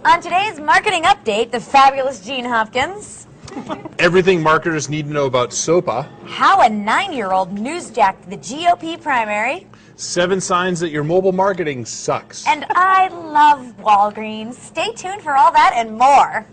On today's marketing update, the fabulous Gene Hopkins. Everything marketers need to know about SOPA. How a 9-year-old newsjacked the GOP primary. 7 signs that your mobile marketing sucks. And I love Walgreens. Stay tuned for all that and more.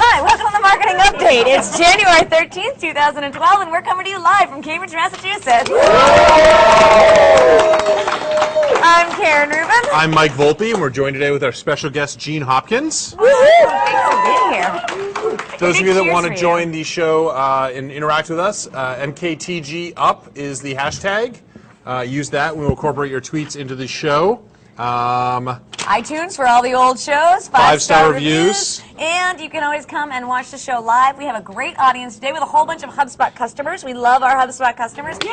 Hi, welcome to the Marketing Update. It's January 13th, 2012, and we're coming to you live from Cambridge, Massachusetts. I'm Karen Rubin. I'm Mike Volpe, and we're joined today with our special guest, Gene Hopkins. Thanks for being here. Those of you that want to Cheers for join the show and interact with us, MKTGUP is the hashtag. Use that. We will incorporate your tweets into the show. iTunes for all the old shows, 5-star reviews. And you can always come and watch the show live. We have a great audience today with a whole bunch of HubSpot customers. We love our HubSpot customers. Yay!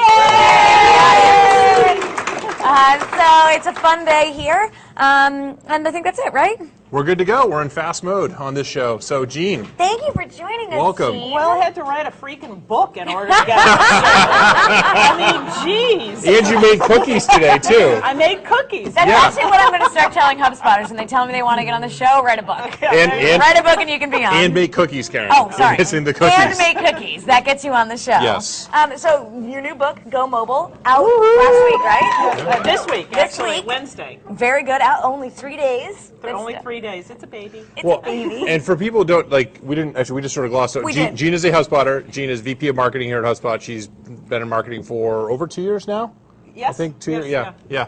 So it's a fun day here. And I think that's it, right? We're good to go. We're in fast mode on this show. So, Gene. Thank you for joining us, Welcome. Gene. Well, I had to write a freaking book in order to get on the show. I mean, geez. And you made cookies today, too. I made cookies. That's Yeah. actually what I'm going to start telling HubSpotters when they tell me they want to get on the show. Write a book. And Write a book and you can be on. and make cookies, Karen. Oh, sorry. You're missing the cookies. And make cookies. That gets you on the show. Yes. So your new book, Go Mobile, out last week, right? This week, This actually, week. Wednesday. Very good. Out only 3 days. For only 3 days. It's a baby. It's Well, a baby. and for people who don't, like, we just sort of glossed over. We Gene, did. Gene is a HubSpotter. Gene is VP of Marketing here at HubSpot. She's been in marketing for over 2 years now? Yes. I think 2 years, Yes, yeah.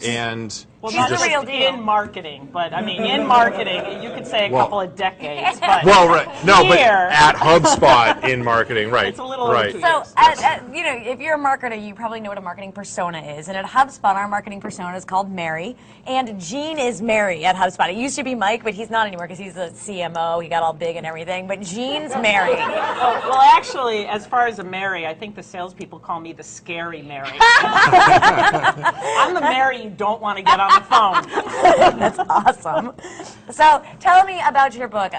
And Well, She's not the just real deal. in marketing, but I mean, in marketing, you could say a Well- couple of decades. But well, right. No, but here, at HubSpot in marketing, right. It's a little over right. 2 So, years. you know, if you're a marketer, you probably know what a marketing persona is. And at HubSpot, our marketing persona is called Mary. And Gene is Mary at HubSpot. It used to be Mike, but he's not anymore because he's the CMO. He got all big and everything. But Gene's Mary. Well, actually, as far as a Mary, I think the salespeople call me the scary Mary. I'm the Mary you don't want to get on the phone. That's awesome. So, tell me about your book,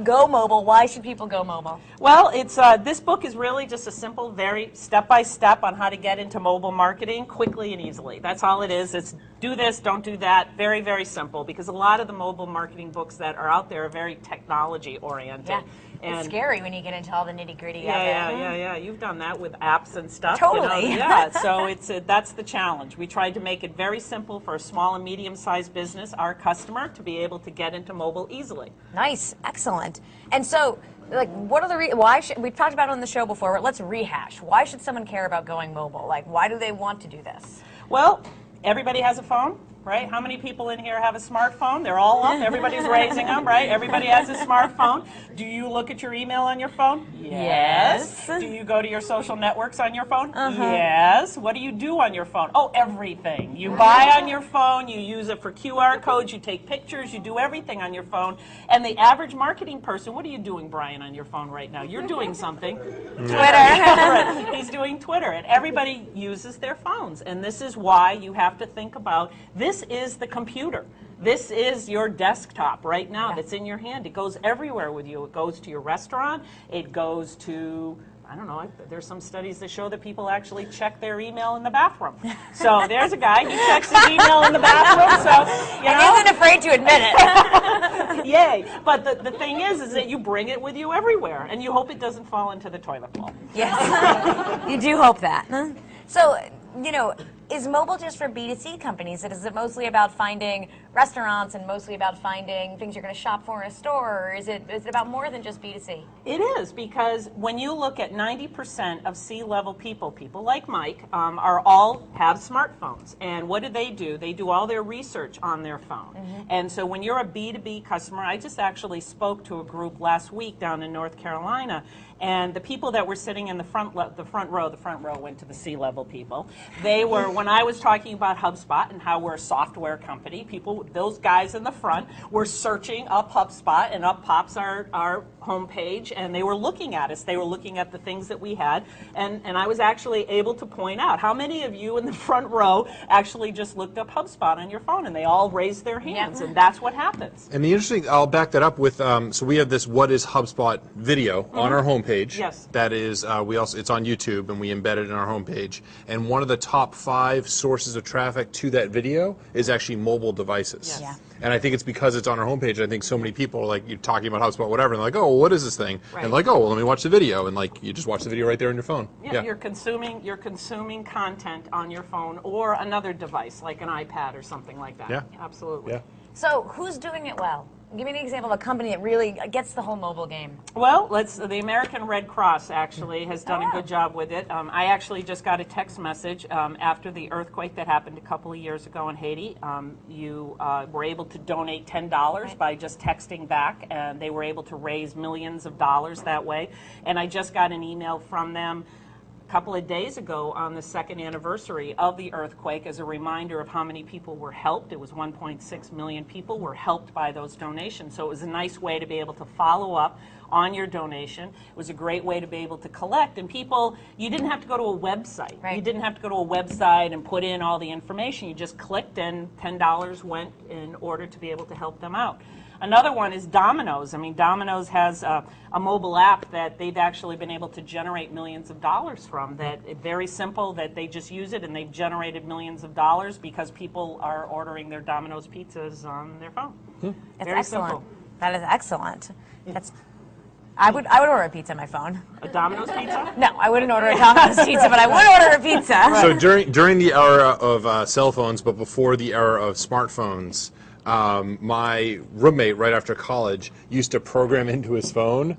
Go Mobile. Why should people go mobile? Well, it's this book is really just a simple, very step-by-step on how to get into mobile marketing quickly and easily. That's all it is. It's do this, don't do that. Very, very simple, because a lot of the mobile marketing books that are out there are very technology-oriented. Yeah. And It's scary when you get into all the nitty-gritty of it. yeah. You've done that with apps and stuff. Totally. Yeah, so that's the challenge. We tried to make it very simple for a small and medium-sized business, our customer, to be able to get into mobile easily. Nice, excellent. And so, like, what are the why should we've talked about it on the show before, but let's rehash. Why should someone care about going mobile? Like, why do they want to do this? Well, everybody has a phone, right? How many people in here have a smartphone? They're all up. Everybody's raising them, right? Everybody has a smartphone. Do you look at your email on your phone? Yes. Do you go to your social networks on your phone? Yes. What do you do on your phone? Oh, everything. You buy on your phone. You use it for QR codes. You take pictures. You do everything on your phone. And the average marketing person, what are you doing, Brian, on your phone right now? You're doing something. Twitter. Right. He's doing Twitter, and everybody uses their phones. And this is why you have to think about, this is the computer. This is your desktop right now that's in your hand. It goes everywhere with you. It goes to your restaurant. It goes to, I don't know, there's some studies that show that people actually check their email in the bathroom. So there's a guy, he checks his email in the bathroom, so, you And know. isn't afraid to admit it. Yay. But the thing is that you bring it with you everywhere, and you hope it doesn't fall into the toilet bowl. Yes. You do hope that. Huh? So, you know, is mobile just for B2C companies? Is it mostly about finding restaurants and mostly about finding things you're going to shop for in a store? Or is it about more than just B2C? It is, because when you look at 90% of C-level people like Mike, are all have smartphones. And what do? They do all their research on their phone. And so when you're a B2B customer, I just actually spoke to a group last week down in North Carolina, and the people that were sitting in the front row went to the C-level people. They were when I was talking about HubSpot and how we're a software company, those guys in the front were searching up HubSpot, and up pops our homepage, and they were looking at us. They were looking at the things that we had, and I was actually able to point out how many of you in the front row actually just looked up HubSpot on your phone, and they all raised their hands, and that's what happens. And the interesting, I'll back that up with, so we have this "What is HubSpot" video on our homepage. Yes. That is, it's on YouTube, and we embed it in our homepage. And one of the top 5 sources of traffic to that video is actually mobile devices. Yes. Yeah. And I think it's because it's on our homepage. I think so many people are like, you're talking about HubSpot, whatever, and they're like, oh, well, what is this thing? Right. And like, oh, well, let me watch the video. And like, you just watch the video right there on your phone. Yeah, you're consuming content on your phone or another device like an iPad or something like that. Yeah. Absolutely. Yeah. So who's doing it well? Give me an example of a company that really gets the whole mobile game. Well, the American Red Cross actually has done a good job with it. I actually just got a text message after the earthquake that happened a couple of years ago in Haiti. You were able to donate $10 by just texting back, and they were able to raise millions of dollars that way. And I just got an email from them a couple of days ago on the 2nd anniversary of the earthquake as a reminder of how many people were helped. It was 1.6 million people were helped by those donations. So it was a nice way to be able to follow up on your donation. It was a great way to be able to collect. And people, you didn't have to go to a website. Right. You didn't have to go to a website and put in all the information. You just clicked and $10 went in order to be able to help them out. Another one is Domino's. I mean, Domino's has a mobile app that they've actually been able to generate millions of dollars from. That very simple, that they just use it and they've generated millions of dollars because people are ordering their Domino's pizzas on their phone. That's Very excellent. simple. That is excellent. I would order a pizza on my phone. A Domino's pizza? No, I wouldn't order a Domino's pizza, but I would order a pizza. So during the era of cell phones, but before the era of smartphones, my roommate right after college used to program into his phone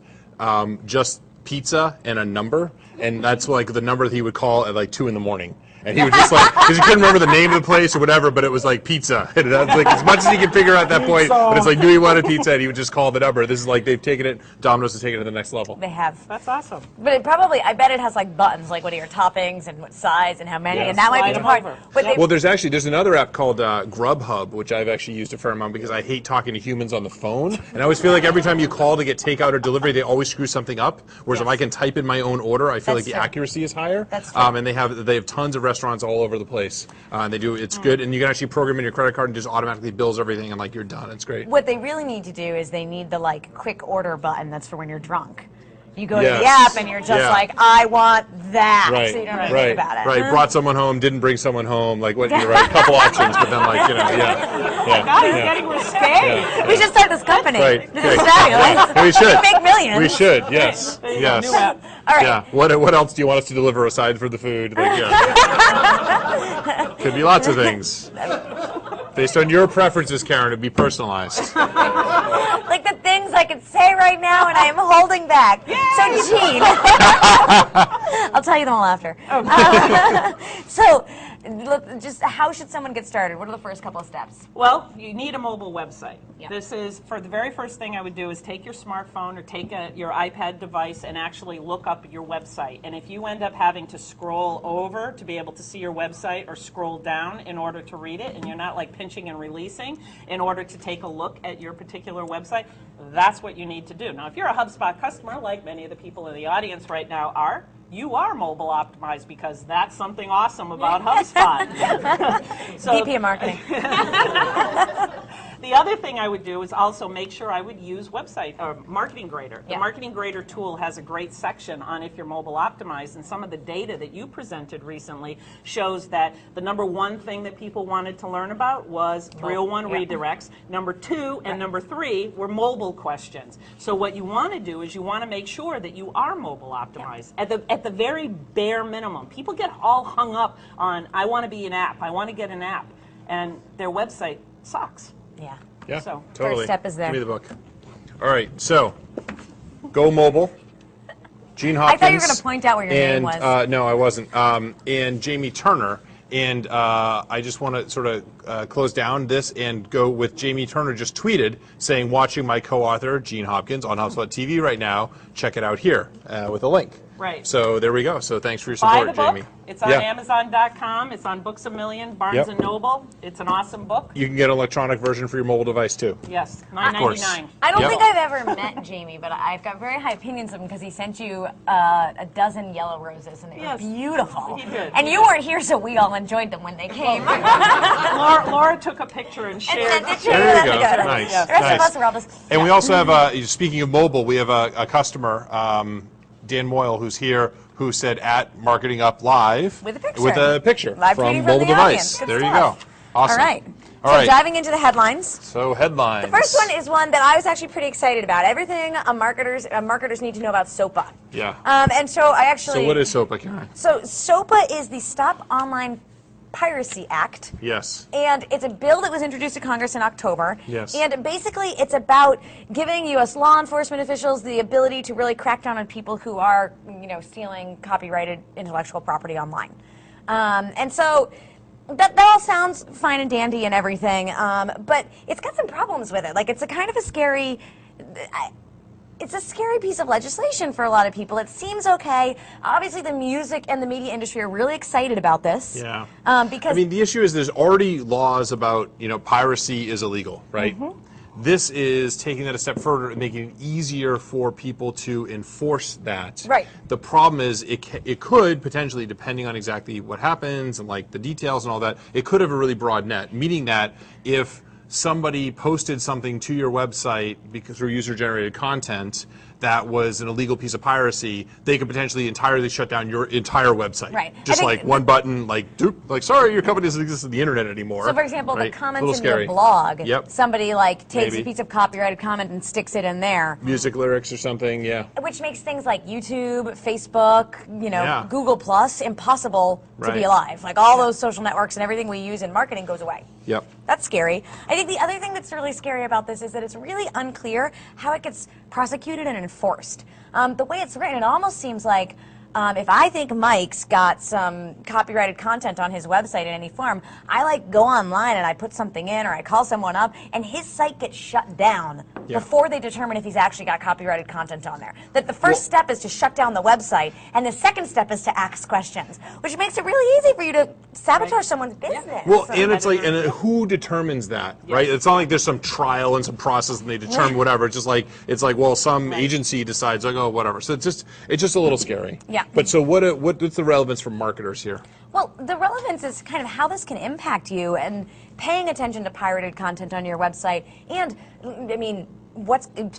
just pizza and a number, and that's like the number that he would call at like 2 in the morning. And he would just like, because he couldn't remember the name of the place or whatever, but it was like pizza. And that's like as much as he could figure out at that point, but it's like, do he want a pizza? And he would just call the number. This is like, they've taken it, Domino's has taken it to the next level. They have. That's awesome. But it probably, I bet it has like buttons, like what are your toppings and what size and how many, Yeah. and that might be Slide the 'em part. over. But they, Well, there's another app called Grubhub, which I've actually used a fair amount because I hate talking to humans on the phone. And I always feel like every time you call to get takeout or delivery, they always screw something up. Whereas if I can type in my own order, I feel That's like the true. accuracy is higher. That's true. And they have tons of restaurants all over the place. And they do, it's good. And you can actually program in your credit card and just automatically bills everything and like you're done. It's great. what they really need to do is they need the like quick order button that's for when you're drunk. You go to Yes. the app and you're just Yeah. like, I want that. Right, So you don't have to right, think about it. right. Brought someone home, didn't bring someone home. Like what? You're right. Couple options, but then like God, it's getting risque. We should start this company. Right. This is fabulous. We should. Make millions. We should. Yes. There you go, Yes. new app. All right. Yeah. What else do you want us to deliver aside from the food? Like, yeah. Could be lots of things. Based on your preferences, Karen, it'd be personalized. Like the things I could say right now and I am holding back. So, Gene, I'll tell you them all after. So, look, just how should someone get started? What are the first couple of steps? Well, you need a mobile website. Yeah. This is, for the very first thing I would do is take your smartphone or take your iPad device and actually look up your website. And if you end up having to scroll over to be able to see your website or scroll down in order to read it, and you're not like pinching and releasing in order to take a look at your particular website, that's what you need to do. Now, if you're a HubSpot customer, like many of the people in the audience right now are, you are mobile optimized because that's something awesome about HubSpot. So, VP of marketing. the other thing I would do is also make sure I would use Marketing Grader. The Yeah. Marketing Grader tool has a great section on if you're mobile optimized, and some of the data that you presented recently shows that the number one thing that people wanted to learn about was 301 yeah. redirects. Number 2 and number 3 were mobile questions. So what you want to do is you want to make sure that you are mobile optimized. At the very bare minimum, people get all hung up on, I want to be an app, I want to get an app, and their website sucks. Yeah. Yeah, So, totally. first step is there. Give me the book. All right, so go mobile. Gene I Hopkins. thought you were going to point out where your name and, was. no, I wasn't. And Jamie Turner. And I just want to sort of close down this and go with Jamie Turner just tweeted saying, watching my co-author, Gene Hopkins, on HubSpot TV right now. Check it out here with a link. Right. So there we go. So thanks for your Buy support, the book. Jamie. It's on Yeah. Amazon.com. It's on Books A Million, Barnes Yep. and Noble. It's an awesome book. You can get an electronic version for your mobile device too. Yes, course. $9.99. I don't Yep. think I've ever met Jamie, but I've got very high opinions of him because he sent you a dozen yellow roses, and they Yes. were beautiful. He did. And you weren't here, so we all enjoyed them when they came. Laura took a picture and shared. sent it to There you That's go. good. Nice. The rest of Nice. us were all just. And we also have, speaking of mobile, we have a customer, Dan Moyle, who's here, who said at Marketing Up Live With a picture. with a picture Live from tweeting mobile from the device. audience. Good There you stuff. go. Awesome. All right. All So right. diving into the headlines. So headlines. The first one is one that I was actually pretty excited about. Everything marketers need to know about SOPA. Yeah. And so I actually. So what is SOPA, Karen? So SOPA is the Stop Online Piracy Act. Yes. And it's a bill that was introduced to Congress in October. Yes. And basically, it's about giving U.S. law enforcement officials the ability to really crack down on people who are, stealing copyrighted intellectual property online. And so that all sounds fine and dandy and everything, but it's got some problems with it. Like, it's a kind of a scary. It's a scary piece of legislation for a lot of people. It seems okay. Obviously, the music and the media industry are really excited about this. Yeah. Because I mean, the issue is there's already laws about, piracy is illegal, right? Mm-hmm. This is taking that a step further and making it easier for people to enforce that. Right. The problem is it could potentially, depending on exactly what happens and like the details and all that, it could have a really broad net, meaning that if somebody posted something to your website because through user-generated content that was an illegal piece of piracy, they could potentially entirely shut down your entire website. Right. I Just think like one button, like, doop, like, sorry, your company doesn't exist on the internet anymore. So, for example, right? the A comments little in scary. your blog, Yep. somebody takes Maybe. a piece of copyrighted comment and sticks it in there, Music lyrics or something, yeah. which makes things like YouTube, Facebook, Yeah. Google Plus impossible to be Right. alive. Like all those social networks and everything we use in marketing goes away. Yep. That's scary. I think the other thing that's really scary about this is that it's really unclear how it gets prosecuted and enforced. The way it's written, it almost seems like if I think Mike's got some copyrighted content on his website in any form, I go online and I put something in or I call someone up and his site gets shut down Yeah. before they determine if he's actually got copyrighted content on there. That the first step is to shut down the website and the second step is to ask questions, which makes it really easy for you to sabotage someone's business. Well, So- and it's like, and who determines that, right? It's not like there's some trial and some process and they determine whatever. It's just like, well, some agency decides, like, oh, whatever. So it's just a little scary. Yeah. But so what's the relevance for marketers here? Well, the relevance is kind of how this can impact you and paying attention to pirated content on your website. And, I mean,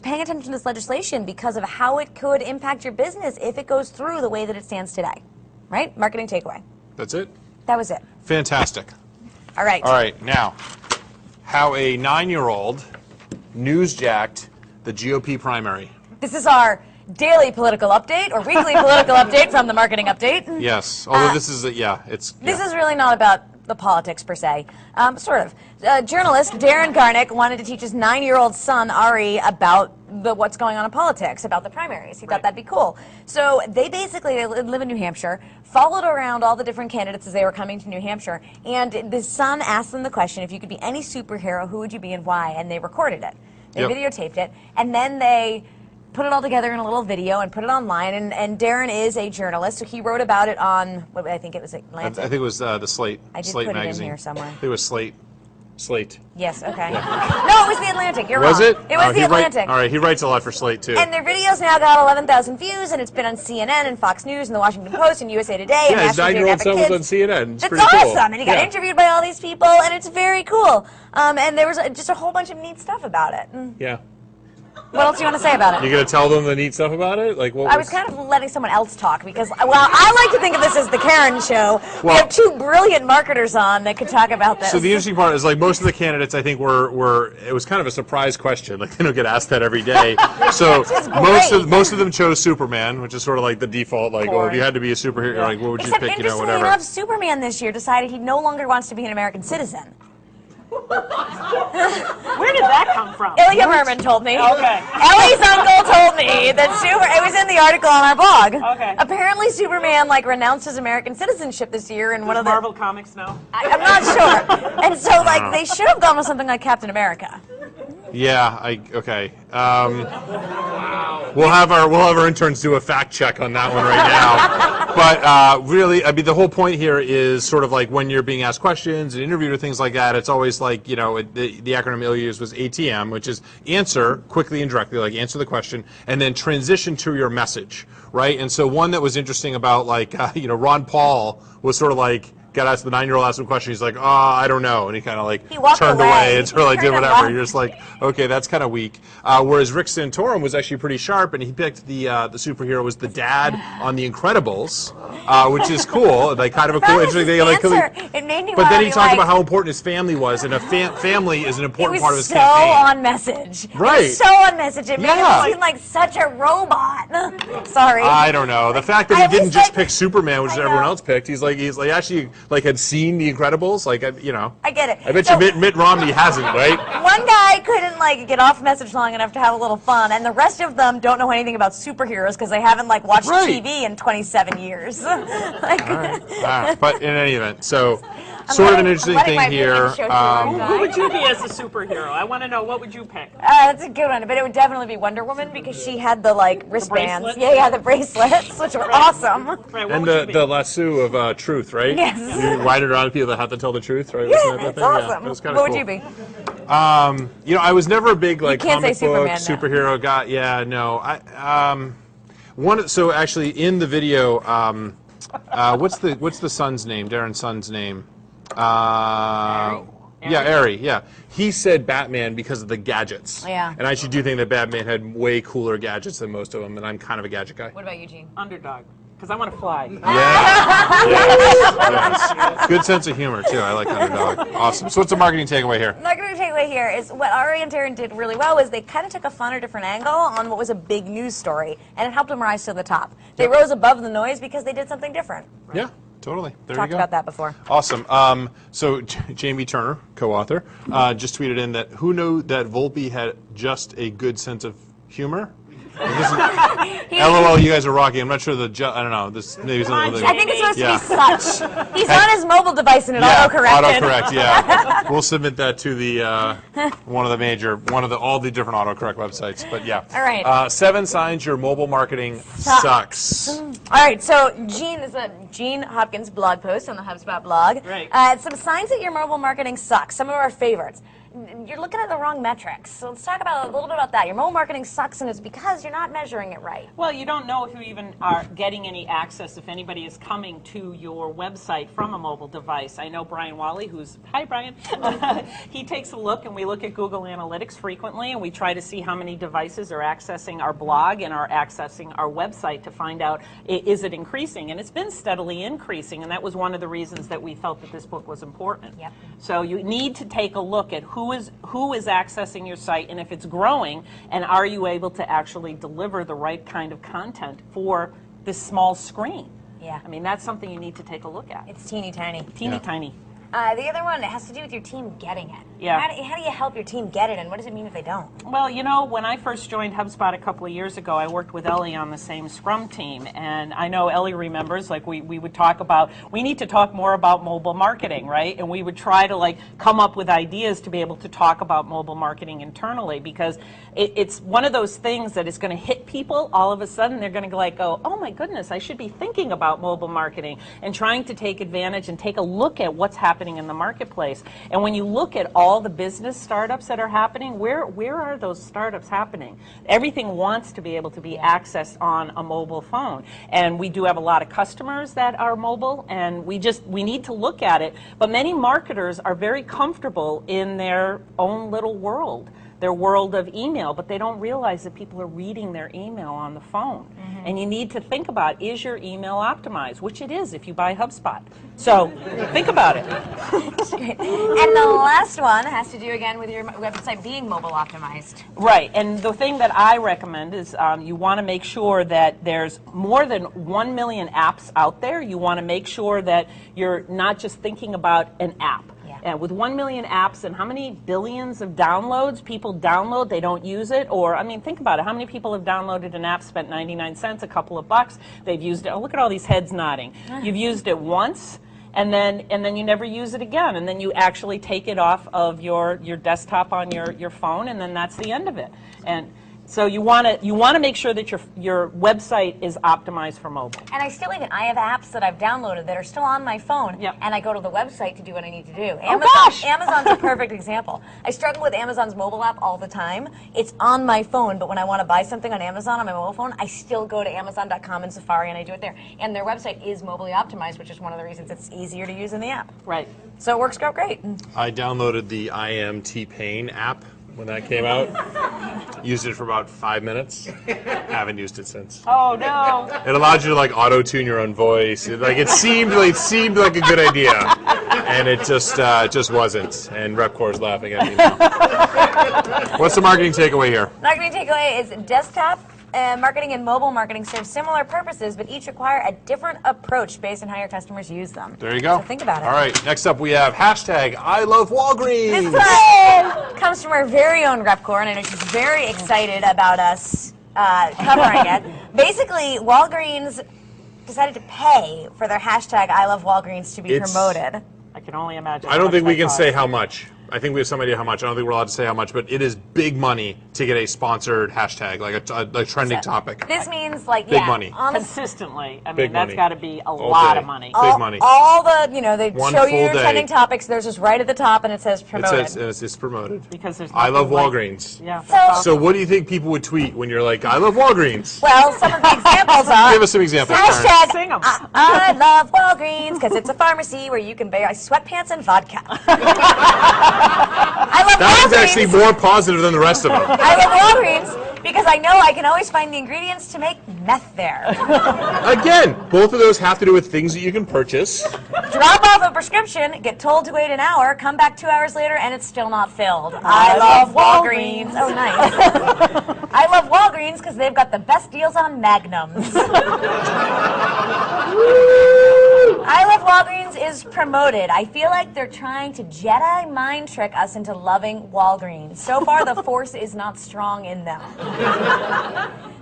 paying attention to this legislation because of how it could impact your business if it goes through the way that it stands today. Right? Marketing takeaway. That's it? That was it. Fantastic. All right. All right, now, how a 9-year-old newsjacked the GOP primary. This is our daily political update or weekly political update from the Marketing Update. Yes, although this is, This is really not about the politics per se. Sort of. Journalist Darren Garnick wanted to teach his 9-year-old son Ari about what's going on in politics, about the primaries. He thought that'd be cool. So they live in New Hampshire, followed around all the different candidates as they were coming to New Hampshire, and the son asked them the question, if you could be any superhero, who would you be and why? And they recorded it. They Yep. videotaped it, and then they put it all together in a little video and put it online. And Darren is a journalist, so he wrote about it on, I think it was I Atlantic. think it was the Slate. I did Slate put it in magazine. here somewhere. I think it was Slate. Slate. Yes, okay. No, it was the Atlantic. You're Was wrong. it? It was Oh, the Atlantic. All right, he writes a lot for Slate too. And their video's now got 11,000 views, and it's been on CNN and Fox News and the Washington Post and USA Today and Yeah, his National 9-year-old Geographic son was Kids. on CNN. It's That's pretty cool. awesome, and he got Yeah. interviewed by all these people, and it's very cool. And there was just a whole bunch of neat stuff about it. Yeah. What else do you want to say about it? You gonna tell them the neat stuff about it? Like what? I was kind of letting someone else talk because, well, I like to think of this as the Karen show. We Well- have two brilliant marketers on that could talk about this. So the interesting part is, like, most of the candidates, I think, were it was kind of a surprise question. Like, they don't get asked that every day. So is most great. of them chose Superman, which is sort of like the default. Like, oh, if you had to be a superhero, like, what would you Except pick? interestingly Whatever. enough, Superman this year decided he no longer wants to be an American citizen. Where did that come from? Ilya Merman told me. Okay. Ellie's uncle told me that it was in the article on our blog. Okay. Apparently Superman renounced his American citizenship this year in one Does of the Marvel Comics know? I'm not sure. And so they should have gone with something like Captain America. Yeah. Okay. We'll have our interns do a fact check on that one right now. But really, I mean, the whole point here is sort of like when you're being asked questions and interviewed or things like that, it's always like, the acronym Ilya used was ATM, which is answer quickly and directly, like answer the question, and then transition to your message, right? And so one that was interesting about like, Ron Paul was sort of like, got asked, the 9-year-old asked him a question, he's like, oh, I don't know, and he kind of like turned away and sort of like did whatever. You're just like, okay, that's kind of weak. Whereas Rick Santorum was actually pretty sharp, and he picked the superhero was the dad on The Incredibles, which is cool, like kind of a cool, interesting thing. Like, it made me but then he talked like, about how important his family was, and a family is an important part of his so campaign. on message. Right. It was so on message. It made him seem like such a robot. Sorry. I don't know. The fact that he didn't just pick Superman, which I know. everyone else picked, he's like actually like had seen The Incredibles, like I get it. I bet you Mitt Romney hasn't, right? One guy couldn't like get off message long enough to have a little fun, and the rest of them don't know anything about superheroes because they haven't like watched TV in 27 years. Like, All right. But in any event, so sort of an interesting thing here. Who would you be as a superhero? I want to know, what would you pick? That's a good one, but it would definitely be Wonder Woman because she had the like wristbands. bracelets? Yeah, the bracelets, which were awesome. Right, what And would you be? the lasso of truth, right? Yes. You ride it around people that have to tell the truth, right? Yeah, Wasn't that it's thing? awesome. Yeah, that was kinda What would cool. you be? I was never a big like can't comic say book Superman, no. superhero guy. Yeah, no. So actually in the video, what's the son's name? Darren's son's name? Yeah, Ari. Yeah, he said Batman because of the gadgets. Yeah. And I actually do think that Batman had way cooler gadgets than most of them, and I'm kind of a gadget guy. What about Eugene? Underdog, because I want to fly. Yes. Good sense of humor too. I like underdog. Awesome. So what's the marketing takeaway here? The marketing takeaway here is what Ari and Darren did really well was they kind of took a fun or different angle on what was a big news story, and it helped them rise to the top. They rose above the noise because they did something different. Yeah. Totally. There Talked you go. about that before. Awesome. So Jamie Turner, co-author, just tweeted in that who knew that Volpe had just a good sense of humor? LOL, you guys are rocking. I'm not sure I don't know. This maybe something. I think it's supposed Yeah. to be such. He's on his mobile device and it auto-corrected. Autocorrect. Yeah, we'll submit that to the all the different autocorrect websites. But yeah. All right. 7 signs your mobile marketing sucks. All right, so Gene is a Gene Hopkins blog post on the HubSpot blog. Right. Some signs that your mobile marketing sucks. Some of our favorites. You're looking at the wrong metrics. So let's talk about a little bit about that. Your mobile marketing sucks, and it's because you're not measuring it right. Well, you don't know if you even are getting any access, if anybody is coming to your website from a mobile device. I know Brian Wally, hi Brian, he takes a look, and we look at Google Analytics frequently, and we try to see how many devices are accessing our blog and are accessing our website to find out, is it increasing? And it's been steadily increasing, and that was one of the reasons that we felt that this book was important. Yep. So you need to take a look at who is accessing your site, and if it's growing, and are you able to actually deliver the right kind of content for this small screen? Yeah. I mean, that's something you need to take a look at. It's teeny tiny. Teeny tiny. The other one has to do with your team getting it. Yeah. How do you help your team get it, and what does it mean if they don't? Well, when I first joined HubSpot a couple of years ago, I worked with Ellie on the same Scrum team, and I know Ellie remembers, like, we would talk about, we need to talk more about mobile marketing, right? And we would try to, like, come up with ideas to be able to talk about mobile marketing internally, because it's one of those things that is going to hit people all of a sudden. They're going to go, oh my goodness, I should be thinking about mobile marketing and trying to take advantage and take a look at what's happening in the marketplace. And when you look at all the business startups that are happening, where are those startups happening? Everything wants to be able to be accessed on a mobile phone. And we do have a lot of customers that are mobile, and we need to look at it. But many marketers are very comfortable in their own little world, their world of email, but they don't realize that people are reading their email on the phone. Mm-hmm. And you need to think about, is your email optimized? Which it is if you buy HubSpot. So think about it. And the last one has to do again with your website being mobile optimized. Right, and the thing that I recommend is you want to make sure that there's more than 1 million apps out there. You want to make sure that you're not just thinking about an app. And with 1 million apps and how many billions of downloads people download, they don't use it. Or, I mean, think about it. How many people have downloaded an app, spent 99 cents, a couple of bucks, they've used it. Oh, look at all these heads nodding. You've used it once, and then you never use it again. And then you actually take it off of your desktop on your phone, and then that's the end of it. And So you want to make sure that your website is optimized for mobile. And I have apps that I've downloaded that are still on my phone, Yep. and I go to the website to do what I need to do. Gosh! Amazon's a perfect example. I struggle with Amazon's mobile app all the time. It's on my phone, but when I want to buy something on Amazon on my mobile phone, I still go to Amazon.com and Safari, and I do it there. And their website is mobilely optimized, which is one of the reasons it's easier to use in the app. Right. So it works out great. I downloaded the I Am T-Pain app when that came out. Used it for about 5 minutes. Haven't used it since. Oh no. It allowed you to like auto-tune your own voice. It seemed like a good idea, and it just wasn't. And RepCore's laughing at me now. What's the marketing takeaway here? Marketing takeaway is desktop marketing and mobile marketing serve similar purposes, but each require a different approach based on how your customers use them. There you go. So think about it. All right. Next up, we have hashtag I love Walgreens. This one comes from our very own RepCore, and I know she's very excited about us covering it. Basically, Walgreens decided to pay for their hashtag I love Walgreens to be promoted. I can only imagine. I don't think we can say how much. I think we have some idea how much. I don't think we're allowed to say how much, but it is big money to get a sponsored hashtag, like a trending topic. This means like Big money. Consistently. I mean, Big that's money. got to be a All lot day. of money. Big money. All the they One show you full your day. trending topics. There's just right at the top, and it says It promoted. says it's promoted. Because there's I love nothing like- Walgreens. Yeah. So what do you think people would tweet when you're like, I love Walgreens? Well, some of the examples are Give us some examples, Karen. hashtag Sing 'em. I love Walgreens because it's a pharmacy where you can buy sweatpants and vodka. I love That one's Walgreens. actually more positive than the rest of them. I love Walgreens because I know I can always find the ingredients to make meth there. Again, both of those have to do with things that you can purchase. Drop off a prescription, get told to wait an hour, come back 2 hours later, and it's still not filled. I love Walgreens. Oh, nice. I love Walgreens because they've got the best deals on Magnums. I love Walgreens is promoted. I feel like they're trying to Jedi mind trick us into loving Walgreens. So far, the force is not strong in them.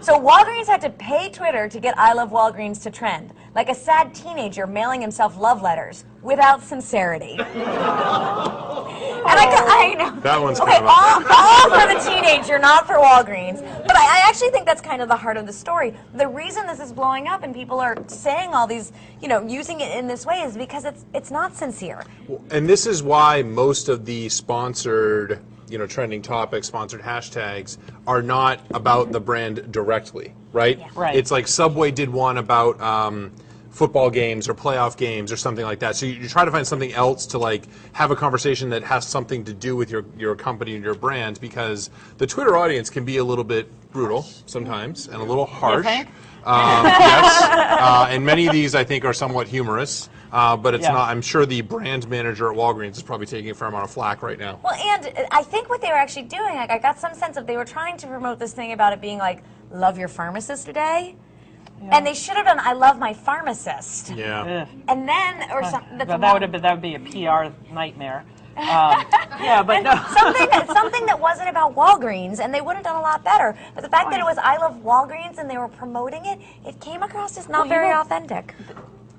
So Walgreens had to pay Twitter to get I love Walgreens to trend, like a sad teenager mailing himself love letters without sincerity. And I know. That one's okay. kind of All for the teenager, not for Walgreens. But I actually think that's kind of the heart of the story. The reason this is blowing up and people are saying all these, using it in this way is because it's not sincere. And this is why most of the sponsored, trending topics, sponsored hashtags are not about the brand directly, right? Yeah. Right. It's like Subway did one about football games or playoff games or something like that. So you try to find something else to like have a conversation that has something to do with your company and your brand, because the Twitter audience can be a little bit brutal sometimes and a little harsh. think? Yes. And many of these I think are somewhat humorous. But it's Yeah. not. I'm sure the brand manager at Walgreens is probably taking a fair amount of flack right now. Well, and I think what they were actually doing, like I got some sense of they were trying to promote this thing about it being like, love your pharmacist today. And they should have done, I love my pharmacist. Yeah. Ugh. And then, or something. That would be a PR nightmare. Yeah, but no. something that wasn't about Walgreens, and they would have done a lot better. But the fact that it was I love Walgreens and they were promoting it, it came across as not very authentic.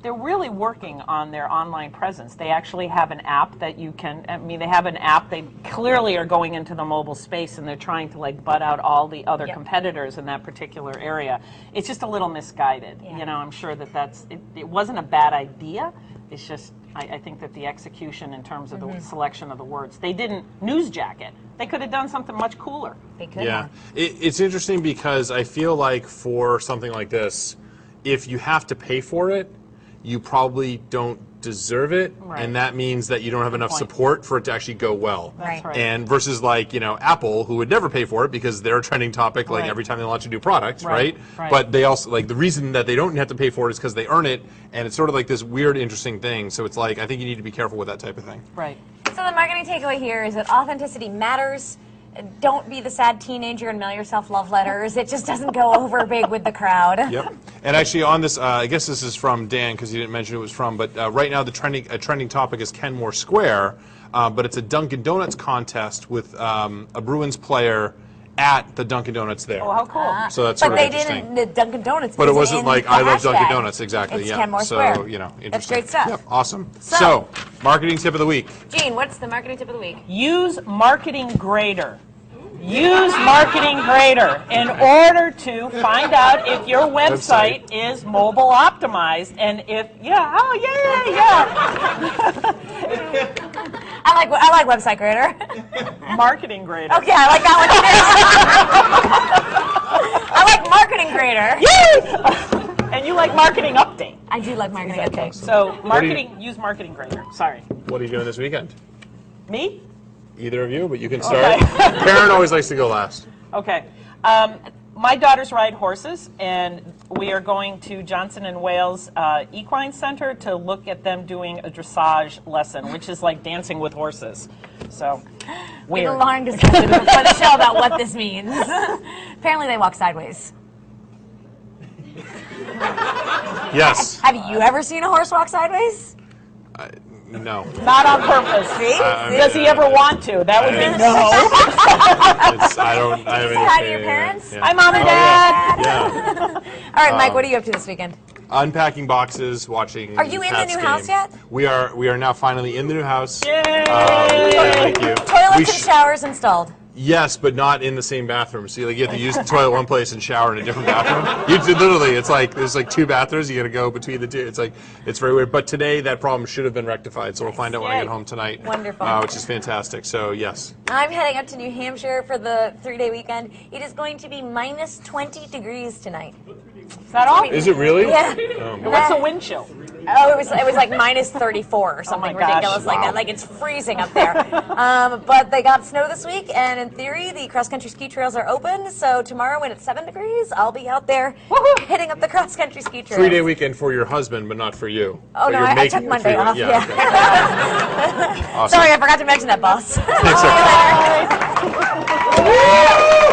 They're really working on their online presence. They actually have an app that you can, they have an app, they clearly are going into the mobile space and they're trying to like butt out all the other Yep. competitors in that particular area. It's just a little misguided. Yeah. I'm sure it wasn't a bad idea. It's just, I think that the execution in terms of the selection of the words, they didn't newsjack it. They could have done something much cooler. They could Yeah. have. It's interesting because I feel like for something like this, if you have to pay for it, you probably don't deserve it, Right. and that means that you don't have enough point. support for it to actually go well. That's right. And versus like, Apple, who would never pay for it because they're a trending topic like Right. every time they launch a new product, Right, right? right. But they also, like, the reason that they don't have to pay for it is because they earn it, and it's sort of like this weird, interesting thing. So it's like, I think you need to be careful with that type of thing. Right. So the marketing takeaway here is that authenticity matters. Don't be the sad teenager and mail yourself love letters. It just doesn't go over big with the crowd. Yep. And actually, on this, I guess this is from Dan because he didn't mention who it was from. But right now, the trending topic is Kenmore Square, but it's a Dunkin' Donuts contest with a Bruins player at the Dunkin' Donuts there. Oh, how cool. So that's But sort of they interesting. didn't, the Dunkin' Donuts But it isn't wasn't in like the I love Dunkin' hashtag. Donuts exactly. It's Yeah. Kenmore So Square. interesting. That's great stuff. Yep. Awesome. So- So marketing tip of the week. Gene, what's the marketing tip of the week? Use Marketing Grader. Use Marketing Grader in order to find out if your website is mobile optimized, and if yeah. I like Website Grader. Marketing Grader. Okay, I like that one too. I like Marketing Grader. Yay! And you like Marketing Update. I do like Marketing Update. So use Marketing Grader. Sorry. What are you doing this weekend? Me? Either of you, but you can start. Okay. Karen always likes to go last. Okay. My daughters ride horses, and we are going to Johnson & Wales Equine Center to look at them doing a dressage lesson, which is like dancing with horses. So, We had a weird. long discussion before the show about what this means. Apparently they walk sideways. Yes. Have you ever seen a horse walk sideways? No. Not on purpose. See? Does he ever want to? That would be no. I don't. I have Hi to your anything, parents. yeah. Hi, Mom and Oh, Dad. yeah. All right, Mike, what are you up to this weekend? Unpacking boxes, watching. Are you in the Pat's new house game. yet? We are now finally in the new house. Yay! Thank you. Toilets We and showers installed. Yes, but not in the same bathroom. So you have to use the toilet one place and shower in a different bathroom. Literally, it's like there's like two bathrooms. You got to go between the two. It's very weird. But today that problem should have been rectified. So we'll find out when I Yay. get home tonight. Wonderful. Which is fantastic. So yes. I'm heading up to New Hampshire for the 3-day weekend. It is going to be minus 20 degrees tonight. Is that all? Is it really? Yeah. What's the wind chill? Oh, it was like minus 34 or something my gosh. ridiculous like Wow. that. Like it's freezing up there. But they got snow this week, and in theory, the cross-country ski trails are open. So tomorrow, when it's 7 degrees, I'll be out there hitting up the cross-country ski trails. 3-day weekend for your husband, but not for you. Oh But no, you're I making took it Monday for off. you. Yeah. Awesome. Sorry, I forgot to mention that, boss. Thanks, sir. See you later.